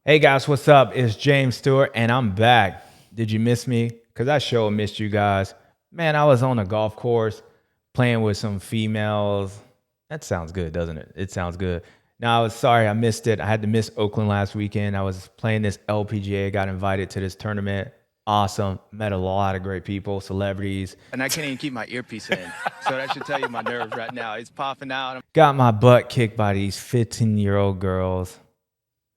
Hey guys, what's up? It's James Stewart, and I'm back. Did you miss me? Because I sure missed you guys. Man, I was on a golf course playing with some females. That sounds good, doesn't it? It sounds good. Now, I was sorry I missed it. I had to miss Oakland last weekend. I was playing this LPGA, got invited to this tournament. Awesome. Met a lot of great people, celebrities. And I can't even keep my earpiece in. So that should tell you my nerves right now. It's popping out. Got my butt kicked by these 15-year-old girls.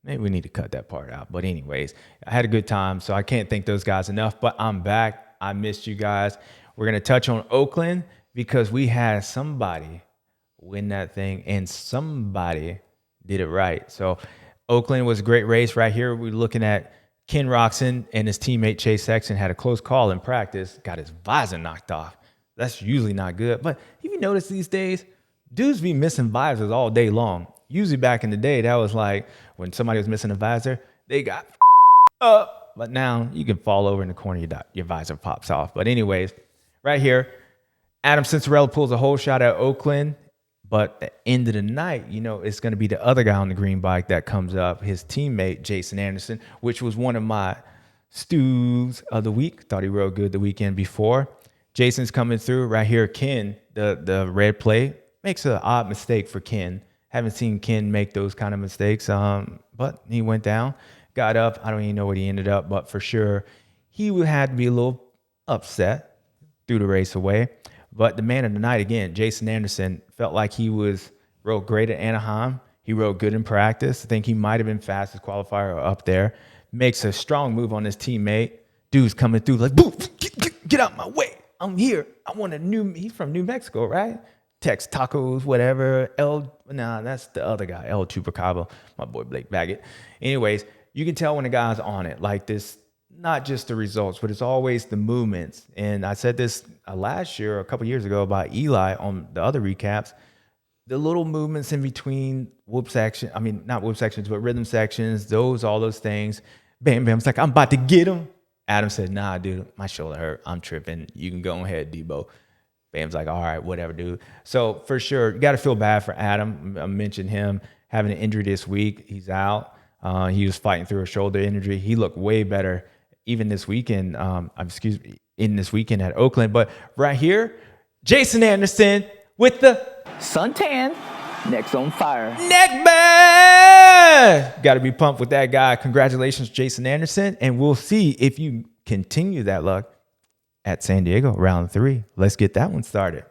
Maybe we need to cut that part out. But anyways, I had a good time, so I can't thank those guys enough. But I'm back. I missed you guys. We're going to touch on Oakland because we had somebody win that thing, and somebody did it right. So Oakland was a great race. Right here, we're looking at Ken Roxon and his teammate Chase Sexton had a close call in practice, got his visor knocked off. That's usually not good. But if you notice these days, dudes be missing visors all day long. Usually back in the day, that was like when somebody was missing a visor, they got up. But now you can fall over in the corner, your visor pops off. But anyways, right here, Adam Cincerella pulls a hole shot at Oakland. But at the end of the night, it's going to be the other guy on the green bike that comes up, his teammate, Jason Anderson, which was one of my stews of the week. Thought he rode good the weekend before. Jason's coming through right here. Ken, the red plate, makes an odd mistake for Ken. Haven't seen Ken make those kind of mistakes, but he went down, got up. I don't even know what he ended up, but for sure, he had to be a little upset, threw the race away. But the man of the night, again, Jason Anderson, felt like he rode great at Anaheim. He rode good in practice. I think he might have been fastest qualifier up there. Makes a strong move on his teammate. Dude's coming through like, boom, get out my way. I'm here. I want he's from New Mexico, right? Tex Tacos, whatever. That's the other guy, El Chupacabra, my boy Blake Baggett. Anyways, you can tell when a guy's on it like this, not just the results, but it's always the movements. And I said this last year, a couple years ago, about Eli on the other recaps. The little movements in between not whoop sections, but rhythm sections, all those things. Bam, bam. It's like, I'm about to get him. Adam said, nah, dude, my shoulder hurt. I'm tripping. You can go ahead, Debo. Bam's like, all right, whatever, dude. So for sure, you got to feel bad for Adam. I mentioned him having an injury this week. He's out. He was fighting through a shoulder injury. He looked way better even this weekend. In this weekend at Oakland. But right here, Jason Anderson with the suntan, neck's on fire. Neck band. Got to be pumped with that guy. Congratulations, Jason Anderson. And we'll see if you continue that luck at San Diego, round 3. Let's get that one started.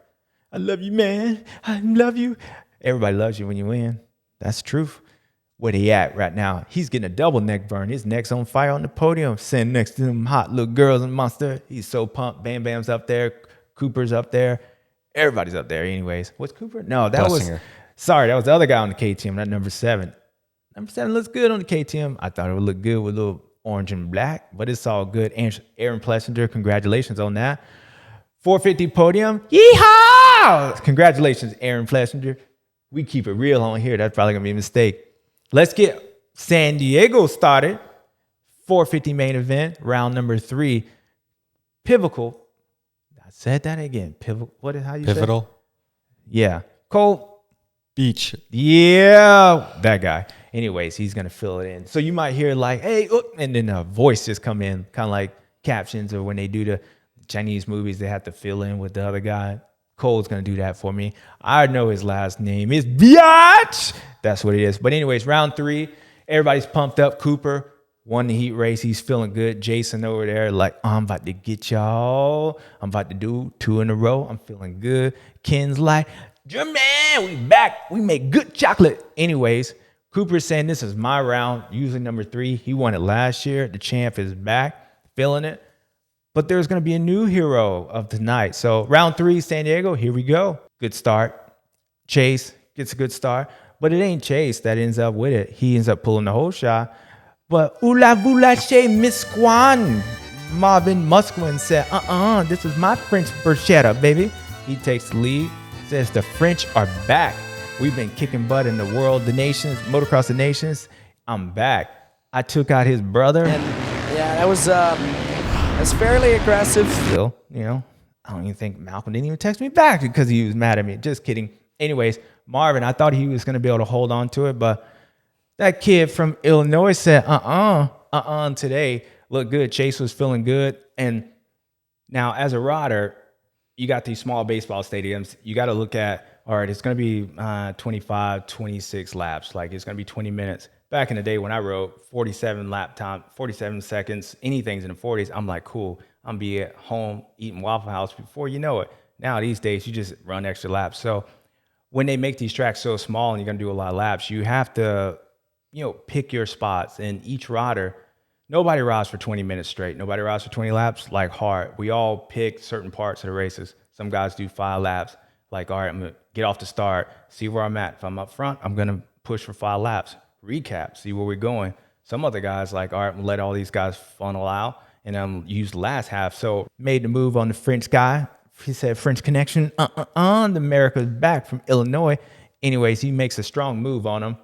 I love you, man. I love you. Everybody loves you when you win. That's truth. Where he at right now? He's getting a double neck burn. His neck's on fire on the podium, sitting next to them hot little girls and monster. He's so pumped. Bam Bam's up there. Cooper's up there. Everybody's up there. Anyways, what's Cooper? No, that was the other guy on the KTM, not number 7. Number 7 looks good on the KTM. I thought it would look good with a little orange and black, but it's all good. Aaron Plessinger, congratulations on that. 450 podium. Yeehaw! Congratulations, Aaron Plessinger. We keep it real on here. That's probably going to be a mistake. Let's get San Diego started. 450 main event, round number 3. Pivotal. I said that again. How you say it? Pivotal. Yeah. Cole Beach. Yeah, that guy. Anyways, he's going to fill it in. So you might hear like, hey, and then a voice just come in, kind of like captions, or when they do the Chinese movies, they have to fill in with the other guy. Cole's going to do that for me. I know his last name is Biatch. That's what it is. But anyways, round 3, everybody's pumped up. Cooper won the heat race. He's feeling good. Jason over there like, I'm about to get y'all. I'm about to do 2 in a row. I'm feeling good. Ken's like, Jermaine, we back. We make good chocolate. Anyways, Cooper's saying this is my round, usually number 3. He won it last year. The champ is back, feeling it. But there's going to be a new hero of the night. So round 3, San Diego, here we go. Good start. Chase gets a good start. But it ain't Chase that ends up with it. He ends up pulling the whole shot. But Ula Vula Che Miss Kwan. Marvin Musquin said, this is my French bruschetta, baby. He takes the lead. Says the French are back. We've been kicking butt in the world, the nations, motocross the nations. I'm back. I took out his brother. And yeah, that was fairly aggressive. Still, I don't even think Malcolm didn't even text me back because he was mad at me. Just kidding. Anyways, Marvin, I thought he was going to be able to hold on to it, but That kid from Illinois said, today. Looked good. Chase was feeling good. And now as a rider, you got these small baseball stadiums. You got to look at, all right, it's going to be 25, 26 laps. Like it's going to be 20 minutes. Back in the day when I rode 47 lap time, 47 seconds, anything's in the 40s, I'm like, cool. I'm be at home eating Waffle House before you know it. Now these days, you just run extra laps. So when they make these tracks so small and you're going to do a lot of laps, you have to, pick your spots. And each rider, nobody rides for 20 minutes straight. Nobody rides for 20 laps like hard. We all pick certain parts of the races. Some guys do 5 laps. Like, all right, I'm going to get off the start, see where I'm at. If I'm up front, I'm going to push for 5 laps, recap, see where we're going. Some other guys like, all right, I'm going to let all these guys funnel out and use the last half. So made the move on the French guy. He said, French connection, America's back from Illinois. Anyways, he makes a strong move on him.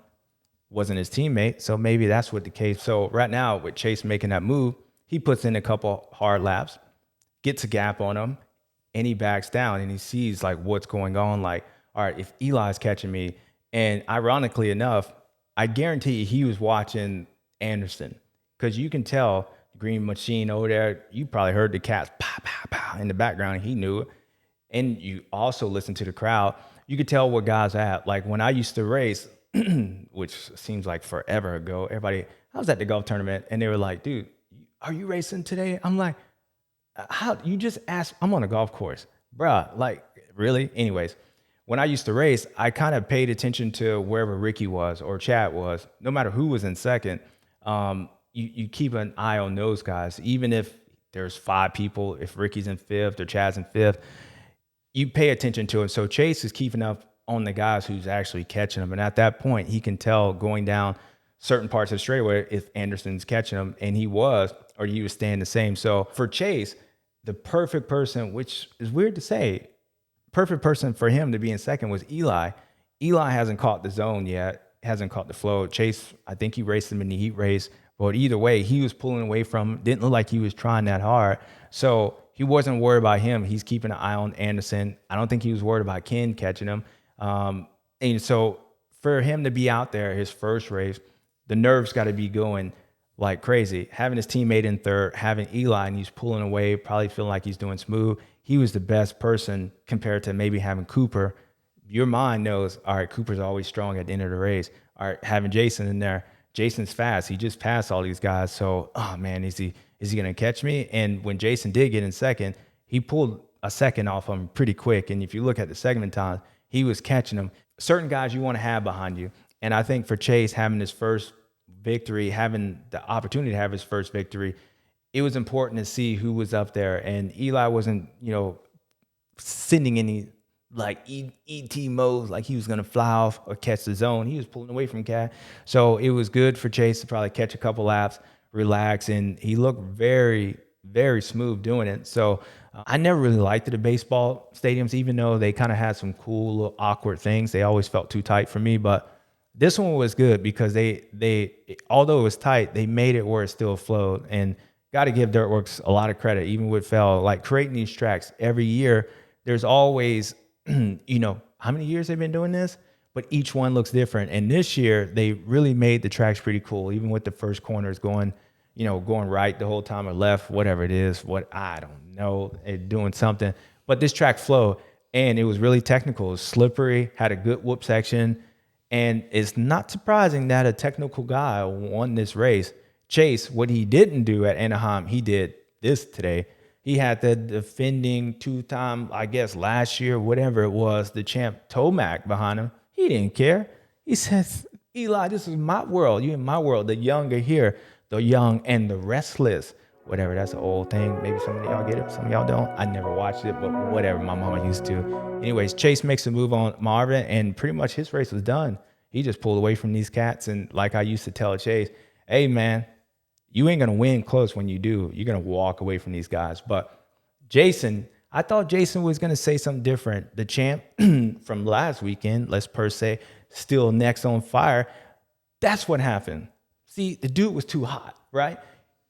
Wasn't his teammate, so maybe that's what the case. So right now, with Chase making that move, he puts in a couple hard laps, gets a gap on him, and he backs down and he sees like what's going on. Like, all right, if Eli's catching me, and ironically enough, I guarantee he was watching Anderson because you can tell Green Machine over there. You probably heard the cats pow, pow, pow in the background, and he knew it. And you also listen to the crowd. You could tell what guys are at. Like when I used to race, which seems like forever ago, everybody, I was at the golf tournament and they were like, dude, are you racing today? I'm like, how? You just asked, I'm on a golf course. Bruh, like, really? Anyways, when I used to race, I kind of paid attention to wherever Ricky was or Chad was, no matter who was in second. You keep an eye on those guys, even if there's 5 people, if Ricky's in 5th or Chad's in 5th, you pay attention to it. So Chase is keeping up on the guys who's actually catching them. And at that point, he can tell going down certain parts of the straightaway if Anderson's catching him, and he was, or he was staying the same. So for Chase, the perfect person, which is weird to say, perfect person for him to be in second was Eli. Eli hasn't caught the zone yet, hasn't caught the flow. Chase, I think he raced him in the heat race, but either way, he was pulling away from him. Didn't look like he was trying that hard. So he wasn't worried about him. He's keeping an eye on Anderson. I don't think he was worried about Ken catching him. And so for him to be out there, his first race, the nerves got to be going like crazy. Having his teammate in third, having Eli, and he's pulling away, probably feeling like he's doing smooth. He was the best person compared to maybe having Cooper. Your mind knows, all right, Cooper's always strong at the end of the race. All right, having Jason in there, Jason's fast. He just passed all these guys. So, oh man, is he going to catch me? And when Jason did get in second, he pulled a second off him pretty quick. And if you look at the segment time, he was catching them. Certain guys you want to have behind you. And I think for Chase, having his first victory, having the opportunity to have his first victory, it was important to see who was up there. And Eli wasn't, sending any like ET modes, like he was going to fly off or catch the zone. He was pulling away from Cat. So it was good for Chase to probably catch a couple laps, relax. And he looked very, very smooth doing it. So I never really liked the baseball stadiums, even though they kind of had some cool little awkward things. They always felt too tight for me, but this one was good because they although it was tight, they made it where it still flowed. And got to give Dirtworks a lot of credit, even with Fell, like creating these tracks every year. There's always, how many years they've been doing this, but each one looks different. And this year they really made the tracks pretty cool, even with the first corners going right the whole time or left, whatever it is, I don't know, doing something. But this track flowed and it was really technical. It was slippery, had a good whoop section. And it's not surprising that a technical guy won this race. Chase, what he didn't do at Anaheim, he did this today. He had the defending 2-time, I guess last year, whatever it was, the champ Tomac behind him. He didn't care. He says, Eli, this is my world. You're in my world. The young are here. The young and the restless. Whatever, that's an old thing. Maybe some of y'all get it, some of y'all don't. I never watched it, but whatever, my mama used to. Anyways, Chase makes a move on Marvin, and pretty much his race was done. He just pulled away from these cats, and like I used to tell Chase, hey, man, you ain't going to win close when you do. You're going to walk away from these guys. But Jason, I thought Jason was going to say something different. The champ from last weekend, let's per se, still next on fire. That's what happened. See, the dude was too hot, right?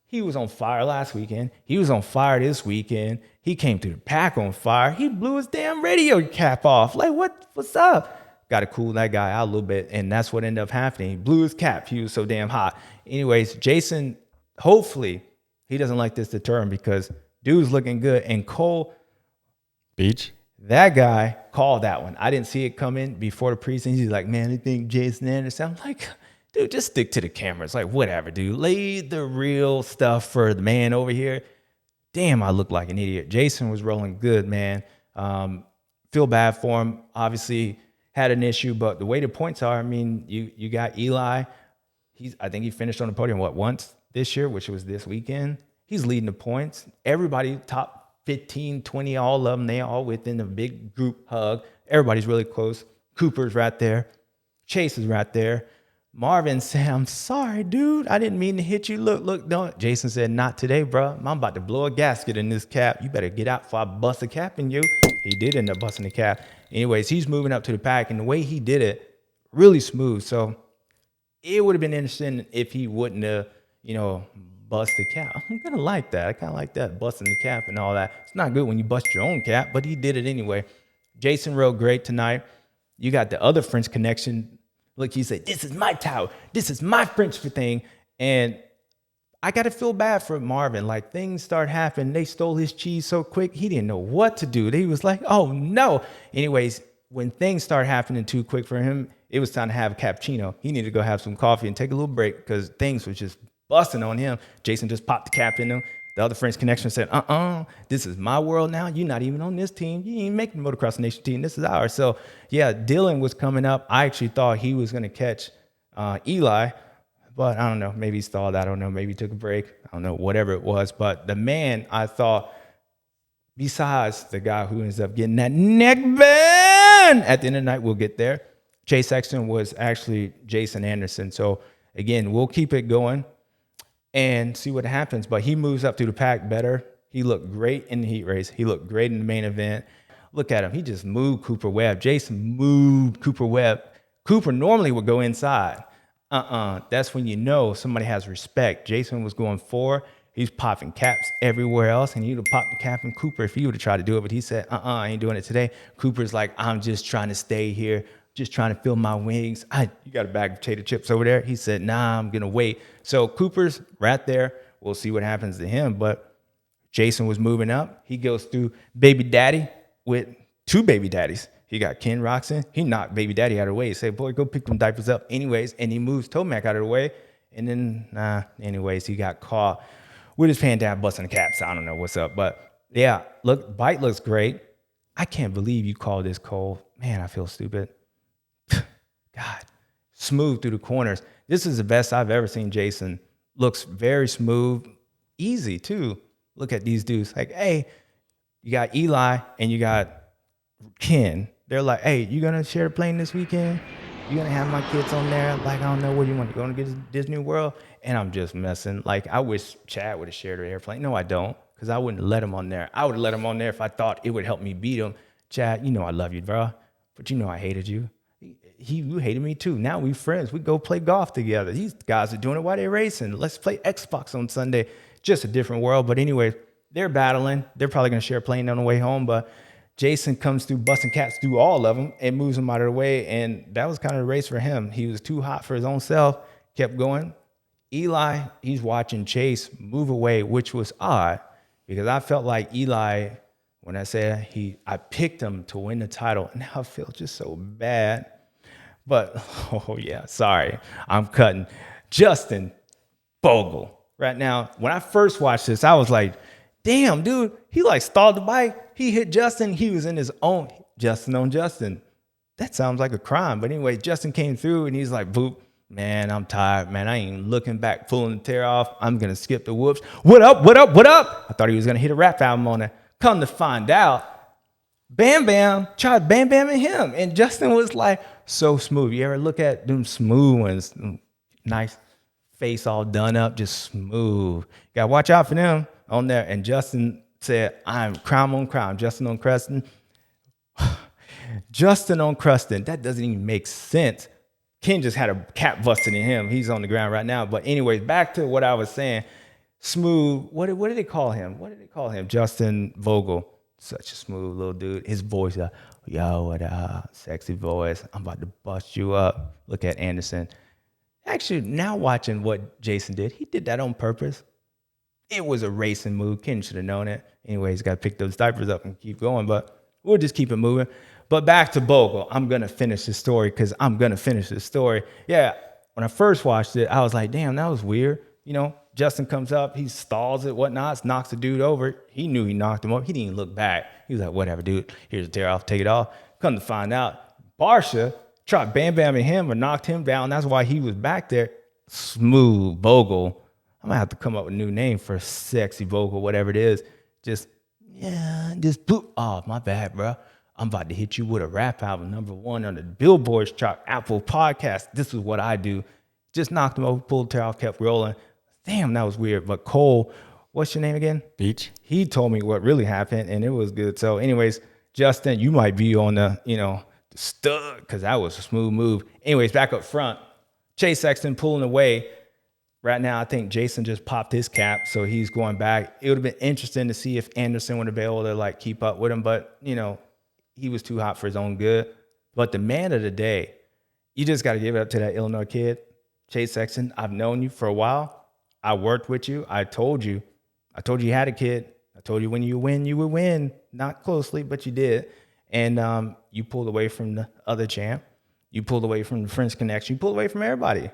He was on fire last weekend. He was on fire this weekend. He came through the pack on fire. He blew his damn radio cap off. Like, what's up? got to cool that guy out a little bit. And that's what ended up happening. He blew his cap. He was so damn hot. Anyways, Jason, hopefully he doesn't like this to turn because dude's looking good. And Cole Beach. That guy called that one. I didn't see it come in before the preseason. He's like, man, I think Jason Anderson. I'm like, dude, just stick to the camera. It's like, whatever, dude. Lay the real stuff for the man over here. Damn, I look like an idiot. Jason was rolling good, man. Feel bad for him. Obviously had an issue, but the way the points are, I mean, you got Eli. I think he finished on the podium, once this year, which was this weekend. He's leading the points. Everybody top 15, 20, all of them, they all within a big group hug. Everybody's really close. Cooper's right there. Chase is right there. Marvin said, I'm sorry, dude. I didn't mean to hit you. Look, don't. Jason said, not today, bro. I'm about to blow a gasket in this cap. You better get out before I bust a cap in you. He did end up busting the cap. Anyways, he's moving up to the pack, and the way he did it, really smooth. So it would have been interesting if he wouldn't have, bust the cap. I'm gonna like that. I kind of like that, busting the cap and all that. It's not good when you bust your own cap, but he did it anyway. Jason rode great tonight. You got the other French connection. Look, he said, this is my tower. This is my French thing. And I got to feel bad for Marvin. Like, things start happening. They stole his cheese so quick. He didn't know what to do. He was like, oh, no. Anyways, when things start happening too quick for him, it was time to have a cappuccino. He needed to go have some coffee and take a little break because things were just busting on him. Jason just popped the cap in him. The other French connection said, this is my world now. You're not even on this team. You ain't making the Motocross Nation team. This is ours. So, yeah, Dylan was coming up. I actually thought he was going to catch Eli, but I don't know. Maybe he stalled. I don't know. Maybe he took a break. I don't know. Whatever it was. But the man, I thought, besides the guy who ends up getting that neck bend at the end of the night, we'll get there. Chase Sexton was actually Jason Anderson. So, again, we'll keep it going and see what happens. But he moves up through the pack better. He looked great in the heat race. He looked great in the main event. Look at him. He just moved Cooper Webb. Jason moved Cooper Webb. Cooper normally would go inside. That's when you know somebody has respect. Jason was going 4. He's popping caps everywhere else, and he would have popped the cap in Cooper if he would have tried to do it. But he said, I ain't doing it today. Cooper's like, I'm just trying to stay here. Just trying to fill my wings. You got a bag of potato chips over there? He said, nah, I'm going to wait. So Cooper's right there. We'll see what happens to him. But Jason was moving up. He goes through baby daddy with 2 baby daddies. He got Ken Roxon. He knocked baby daddy out of the way. He said, boy, go pick them diapers up anyways. And he moves Tomac out of the way. And then, anyways, he got caught with his pants down, busting the caps. I don't know what's up. But, yeah, look, bite looks great. I can't believe you called this, Cole. Man, I feel stupid. God, smooth through the corners. This is the best I've ever seen Jason. Looks very smooth, easy too. Look at these dudes. Like, hey, you got Eli and you got Ken. They're like, hey, you gonna share a plane this weekend? You gonna have my kids on there? Like, I don't know, what do you want? You gonna get to Disney World? And I'm just messing. Like, I wish Chad would have shared an airplane. No, I don't, because I wouldn't let him on there. I would have let him on there if I thought it would help me beat him. Chad, you know I love you, bro, but you know I hated you. You hated me too. Now we friends. We go play golf together. These guys are doing it while they're racing. Let's play Xbox on Sunday. Just a different world. But anyway, they're battling. They're probably going to share a plane on the way home. But Jason comes through, busting caps through all of them and moves them out of the way. And that was kind of the race for him. He was too hot for his own self. Kept going. Eli, he's watching Chase move away, which was odd because I felt like Eli, when I said I picked him to win the title, and now I feel just so bad. But, oh, yeah, sorry. I'm cutting. Justin Bogle. Right now, when I first watched this, I was like, damn, dude, he like stalled the bike. He hit Justin. He was in his own Justin on Justin. That sounds like a crime. But anyway, Justin came through, and he's like, boop, man, I'm tired, man. I ain't looking back, pulling the tear off. I'm going to skip the whoops. What up, what up, what up? I thought he was going to hit a rap album on it. Come to find out, Bam Bam tried Bam Bam and him. And Justin was like, so smooth. You ever look at them smooth ones? Nice face all done up, just smooth. Got to watch out for them on there. And Justin said, I'm crown on crown. Justin on Cruston. Justin on Cruston. That doesn't even make sense. Ken just had a cap busted in him. He's on the ground right now. But anyways, back to what I was saying. Smooth. What did they call him? What did they call him? Justin Vogel. Such a smooth little dude. His voice, yo, what up? Sexy voice. I'm about to bust you up. Look at Anderson. Actually, now watching what Jason did, he did that on purpose. It was a racing move. Ken should have known it. Anyways, got to pick those diapers up and keep going, but we'll just keep it moving. But back to Bogle. I'm going to finish this story because I'm going to finish this story. Yeah, when I first watched it, I was like, damn, that was weird. You know, Justin comes up, he stalls it, whatnot, knocks the dude over. He knew he knocked him over. He didn't even look back. He was like, whatever, dude. Here's a tear off, take it off. Come to find out, Barsha tried bam-bamming him or knocked him down. That's why he was back there. Smooth Bogle. I'm going to have to come up with a new name for Sexy Bogle, whatever it is. Just boop. Oh, my bad, bro. I'm about to hit you with a rap album, #1 on the Billboard chart, Apple Podcast. This is what I do. Just knocked him over, pulled the tail, kept rolling. Damn, that was weird. But Cole, what's your name again? Beach. He told me what really happened, and it was good. So anyways, Justin, you might be on the stud because that was a smooth move. Anyways, back up front, Chase Sexton pulling away. Right now, I think Jason just popped his cap, so he's going back. It would have been interesting to see if Anderson would have been able to keep up with him, but he was too hot for his own good. But the man of the day, you just got to give it up to that Illinois kid, Chase Sexton. I've known you for a while. I worked with you. I told you you had a kid. I told you when you win, you would win. Not closely, but you did. And you pulled away from the other champ. You pulled away from the French Connection. You pulled away from everybody.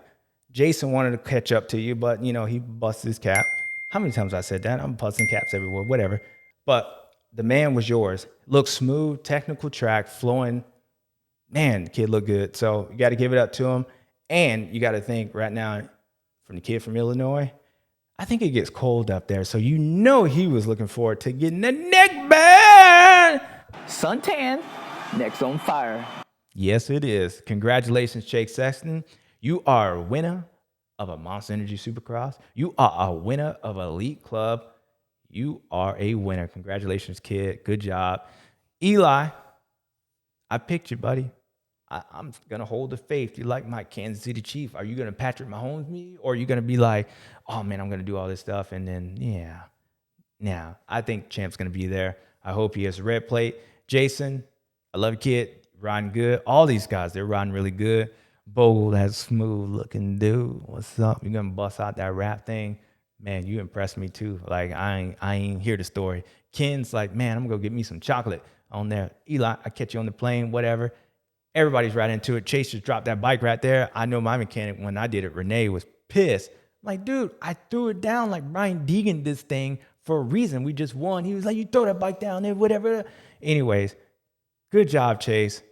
Jason wanted to catch up to you, but, he busted his cap. How many times I said that? I'm busting caps everywhere, whatever. But the man was yours. Looked smooth, technical track, flowing. Man, the kid looked good. So you got to give it up to him. And you got to think right now, from the kid from Illinois, I think it gets cold up there. So he was looking forward to getting the neck burn. Suntan, neck's on fire. Yes, it is. Congratulations, Chase Sexton. You are a winner of a Monster Energy Supercross. You are a winner of Elite Club. You are a winner. Congratulations, kid. Good job. Eli, I picked you, buddy. I'm going to hold the faith. You're like my Kansas City Chief. Are you going to Patrick Mahomes me? Or are you going to be like, oh, man, I'm going to do all this stuff? And then, I think Champ's going to be there. I hope he has a red plate. Jason, I love you, kid. Riding good. All these guys, they're riding really good. Bogle, that smooth looking dude. What's up? You're going to bust out that rap thing? Man, you impressed me too. I ain't hear the story. Ken's like, man, I'm going to go get me some chocolate on there. Eli, I catch you on the plane, whatever. Everybody's right into it. Chase just dropped that bike right there. I know my mechanic, when I did it, Renee was pissed. I'm like, dude, I threw it down like Brian Deegan this thing for a reason. We just won. He was like, you throw that bike down there, whatever. Anyways, good job, Chase.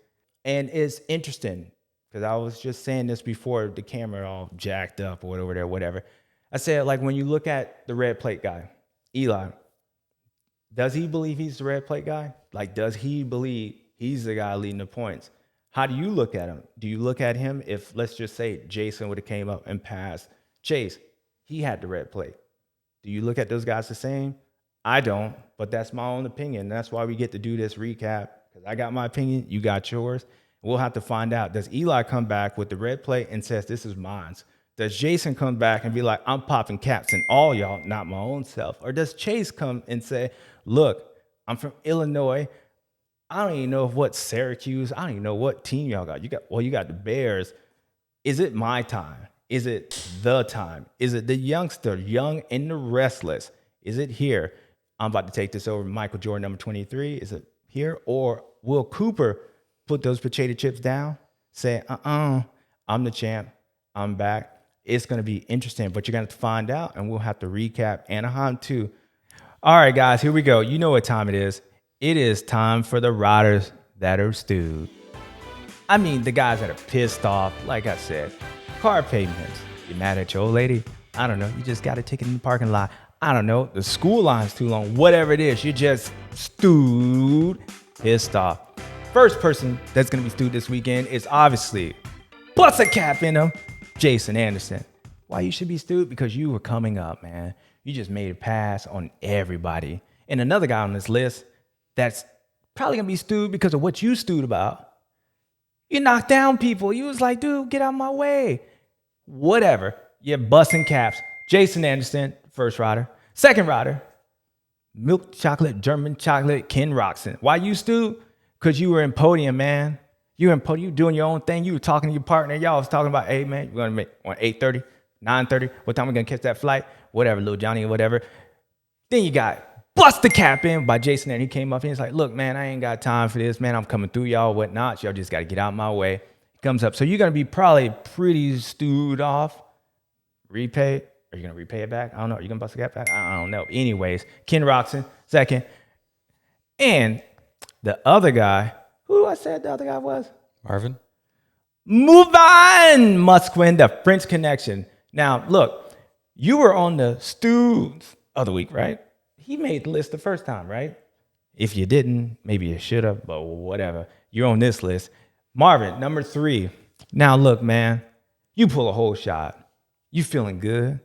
And it's interesting because I was just saying this before the camera all jacked up or whatever. I said, when you look at the red plate guy, Eli, does he believe he's the red plate guy? Does he believe he's the guy leading the points? How do you look at him? Do you look at him if, let's just say, Jason would have came up and passed Chase? He had the red plate. Do you look at those guys the same? I don't, but that's my own opinion. That's why we get to do this recap, because I got my opinion, you got yours. We'll have to find out. Does Eli come back with the red plate and says, this is mine? Does Jason come back and be like, I'm popping caps in all y'all, not my own self? Or does Chase come and say, look, I'm from Illinois. I don't even know what Syracuse. I don't even know what team y'all got. You got the Bears. Is it my time? Is it the time? Is it the youngster, young and the restless? Is it here? I'm about to take this over. Michael Jordan, #23. Is it here? Or will Cooper put those potato chips down? Say, I'm the champ. I'm back. It's going to be interesting, but you're going to have to find out, and we'll have to recap Anaheim too. All right, guys, here we go. You know what time it is. It is time for the riders that are stewed. I mean, the guys that are pissed off, like I said. Car payments. You mad at your old lady? I don't know. You just got a ticket in the parking lot. I don't know. The school line's too long. Whatever it is, you're just stewed, pissed off. First person that's going to be stewed this weekend is obviously, bust a cap in him, Jason Anderson. Why you should be stewed? Because you were coming up, man. You just made a pass on everybody. And another guy on this list that's probably going to be stewed because of what you stewed about. You knocked down people. You was like, dude, get out of my way. Whatever. You're busting caps. Jason Anderson, first rider. Second rider, milk chocolate, German chocolate, Ken Roxon. Why you, Stu? Because you were in podium, man. You were in podium, you were doing your own thing. You were talking to your partner. Y'all was talking about, hey, man, you're going to make on 8:30, 9:30. What time we going to catch that flight? Whatever, little Johnny or whatever. Then you got Bust the Cap in by Jason, and he came up and he's like, look, man, I ain't got time for this, man. I'm coming through y'all, whatnot. Y'all just got to get out my way. He comes up. So you're going to be probably pretty stewed off. Repay. Are you going to repay it back? I don't know. Are you going to bust the cap back? I don't know. Anyways, Ken Roxon, second. And the other guy, who I said the other guy was? Marvin. Move on, Musquin, the French Connection. Now, look, you were on the Stews of the week, right? He made the list the first time, right? If you didn't, maybe you should have, but whatever. You're on this list. Marvin, number 3. Now, look, man, you pull a whole shot. You feeling good.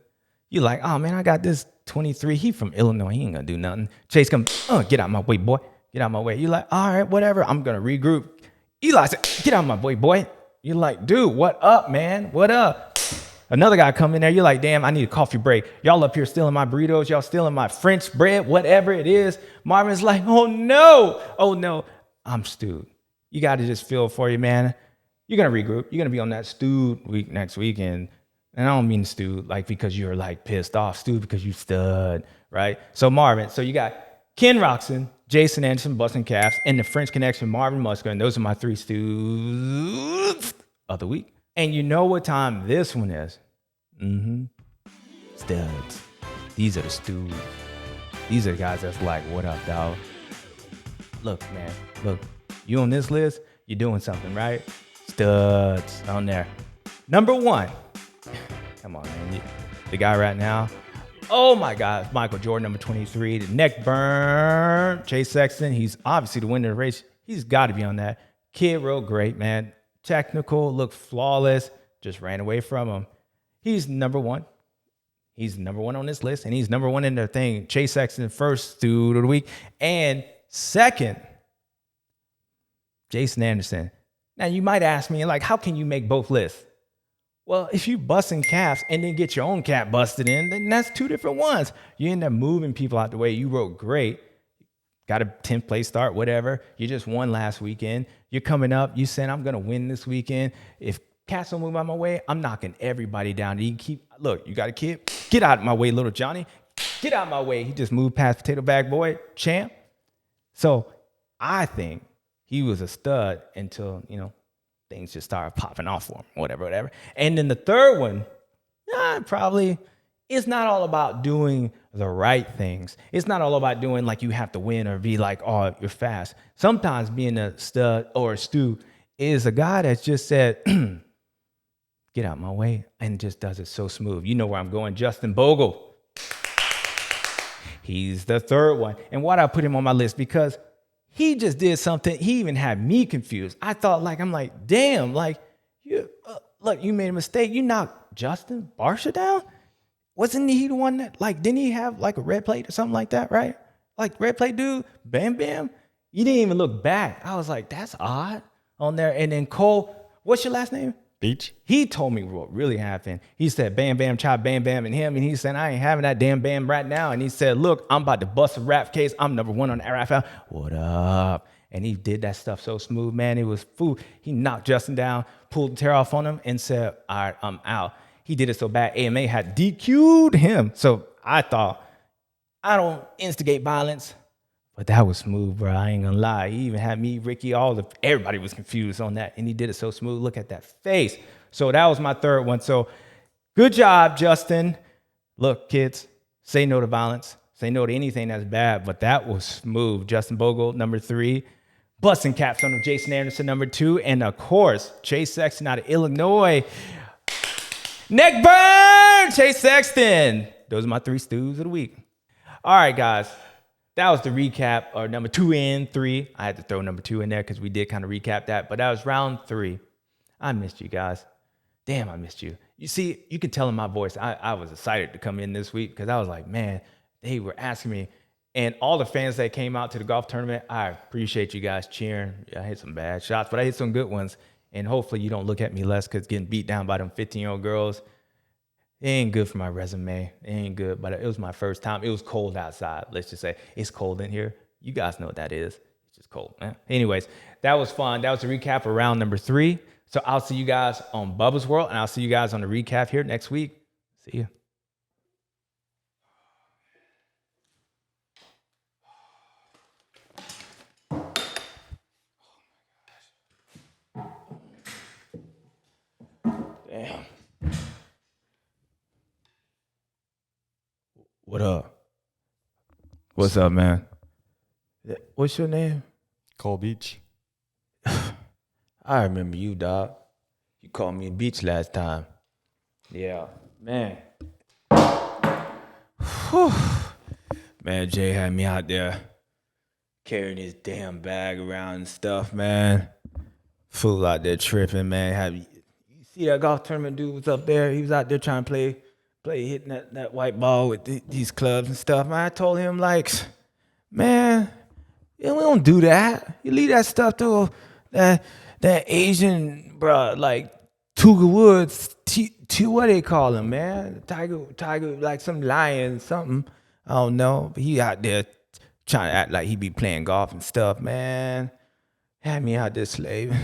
You like, oh, man, I got this 23. He from Illinois. He ain't going to do nothing. Chase comes, get out my way, boy. Get out my way. You're like, all right, whatever. I'm going to regroup. Eli said, get out my way, boy. You're like, dude, what up, man? What up? Another guy come in there. You're like, damn, I need a coffee break. Y'all up here stealing my burritos. Y'all stealing my French bread, whatever it is. Marvin's like, oh, no. I'm stewed. You got to just feel for you, man. You're going to regroup. You're going to be on that stewed week next weekend. And I don't mean stewed like because you're like pissed off. Stewed because you stud, right? So Marvin, so you got Ken Roxon, Jason Anderson, busting calves, and the French Connection, Marvin Musquin. Those are my 3 stews of the week. And you know what time this one is? Studs. These are the stews. These are the guys that's like, what up, dog? Look, man, look. You on this list, you're doing something, right? Studs on there. Number 1. Come on, man. The guy right now. Oh, my God. Michael Jordan, number 23. The neck burn. Chase Sexton. He's obviously the winner of the race. He's got to be on that. Kid real great, man. Technical, looked flawless. Just ran away from him. He's number 1. He's number 1 on this list. And he's number 1 in the thing. Chase Sexton, first stew of the week. And second, Jason Anderson. Now, you might ask me, like, how can you make both lists? Well, if you busting caps and then get your own cap busted in, then that's 2 different ones. You end up moving people out the way. You rode great. Got a 10th place start, whatever. You just won last weekend. You're coming up. You saying, I'm going to win this weekend. If cats don't move out my way, I'm knocking everybody down. You look, you got a kid? Get out of my way, little Johnny. Get out of my way. He just moved past Potato Bag Boy, champ. So I think he was a stud until, things just started popping off for him, whatever. And then the third one, probably, it's not all about doing the right things. It's not all about doing like you have to win or be like, oh, you're fast. Sometimes being a stud or a stew is a guy that's just said, get out my way, and just does it so smooth. You know where I'm going, Justin Bogle. He's the third one. And why'd I put him on my list? Because he just did something. He even had me confused. I thought, I'm like, damn, you made a mistake. You knocked Justin Barsha down? Wasn't he the one that, didn't he have a red plate or something like that, right? Red plate dude, Bam Bam. You didn't even look back. I was like, that's odd on there. And then Cole, what's your last name? Beach. He told me what really happened. He said, Bam Bam, chop Bam Bam and him. And he said, I ain't having that damn Bam right now. And he said, look, I'm about to bust a rap case. I'm number 1 on the RFL. What up? And he did that stuff so smooth, man. It was food. He knocked Justin down, pulled the tear off on him, and said, all right, I'm out. He did it so bad, AMA had DQ'd him. So I thought, I don't instigate violence. But that was smooth, bro. I ain't gonna lie. He even had me, Ricky, everybody was confused on that. And he did it so smooth. Look at that face. So that was my third one. So good job, Justin. Look, kids, say no to violence. Say no to anything that's bad. But that was smooth. Justin Bogle, number 3. Busting caps on Jason Anderson, number 2. And of course, Chase Sexton out of Illinois. Neck burn, Chase Sexton. Those are my 3 stews of the week. All right, guys. That was the recap, or number 2 and 3. I had to throw number 2 in there because we did kind of recap that. But that was round 3. I missed you guys. Damn, I missed you. You see, you could tell in my voice, I was excited to come in this week because I was like, man, they were asking me. And all the fans that came out to the golf tournament, I appreciate you guys cheering. I hit some bad shots, but I hit some good ones. And hopefully you don't look at me less because getting beat down by them 15-year-old girls, It ain't good for my resume. It ain't good, but it was my first time. It was cold outside. Let's just say it's cold in here. You guys know what that is. It's just cold, man. Anyways, that was fun. That was a recap of round number 3. So I'll see you guys on Bubba's World, and I'll see you guys on the recap here next week. See ya. Damn. What up? What's up, man? What's your name? Cole Beach. I remember you, dog. You called me Beach last time. Yeah, man. Whew. Man, Jay had me out there carrying his damn bag around and stuff, man. Fool out there tripping, man. You see that golf tournament dude was up there? He was out there trying to play hitting that white ball with these clubs and stuff. Man, I told him, like, man, yeah, we don't do that. You leave that stuff to that Asian, bro, like Tuga Woods, what they call him, man? Tiger, like some lion, something. I don't know. But he out there trying to act like he be playing golf and stuff, man. Had me out there slaving.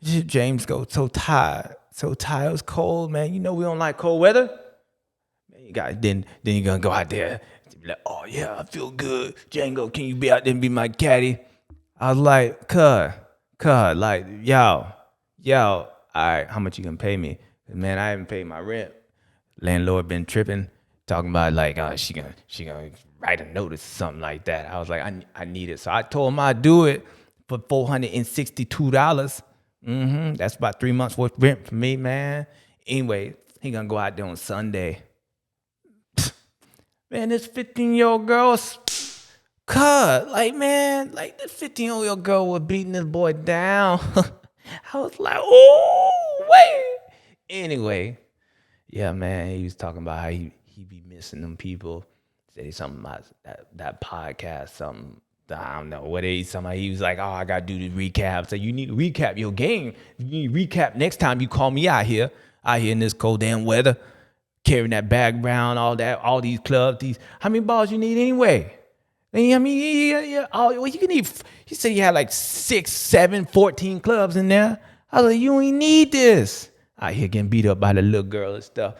James go so tired. It was cold, man. You know we don't like cold weather. Man, then you gonna go out there and be like, oh yeah, I feel good. Django, can you be out there and be my caddy? I was like, cuz, like, yo, all right, how much you gonna pay me? Man, I haven't paid my rent. Landlord been tripping, talking about like, she gonna write a notice or something like that. I was like, I need it. So I told him I'd do it for $462. That's about 3 months worth of rent for me, man. Anyway, he gonna go out there on Sunday. Man, this 15-year-old girl, like, man, like this 15-year-old girl was beating this boy down. I was like, oh, wait. Anyway, yeah, man, he was talking about how he be missing them people. Said something about that podcast, something. I don't know what he was like, oh, I gotta do the recap. So you need to recap your game. You need to recap next time you call me out here in this cold damn weather, carrying that bag around, all these clubs, how many balls you need anyway? I mean, well, you can need, he said you had like 6, 7, 14 clubs in there. I was like, you ain't need this. Out here getting beat up by the little girl and stuff.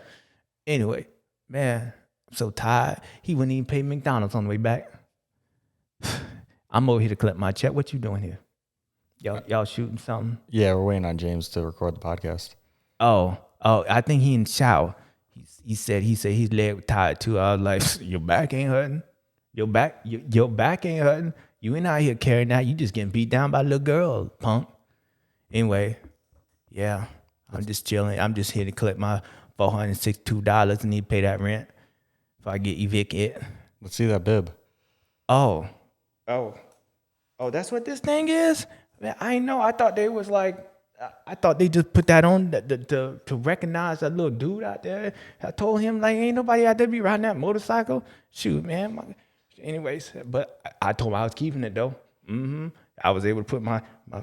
Anyway, man, I'm so tired. He wouldn't even pay McDonald's on the way back. I'm over here to collect my check. What you doing here? Y'all shooting something? Yeah, we're waiting on James to record the podcast. Oh, I think he in the shower. He said his leg was tired too. I was like, your back ain't hurting. Your back ain't hurting. You ain't out here carrying that. You just getting beat down by a little girl, punk. Anyway, yeah, I'm just chilling. I'm just here to collect my $462 and need to pay that rent if I get evicted. Let's see that bib. Oh, that's what this thing is? Man, I ain't know. I thought they was like, I thought they just put that on to recognize that little dude out there. I told him, like, ain't nobody out there be riding that motorcycle. Shoot, man. Anyways, but I told him I was keeping it, though. I was able to put my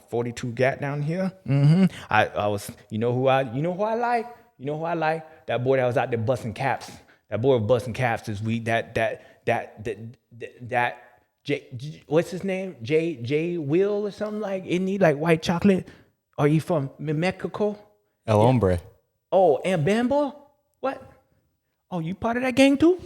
42 gat down here. I was, you know who I like? That boy that was out there busting caps. That boy was busting caps this week. That what's his name? J Will or something like? Isn't he like white chocolate? Are you from Mexico? El Hombre. Oh, and Bambo? What? Oh, you part of that gang too?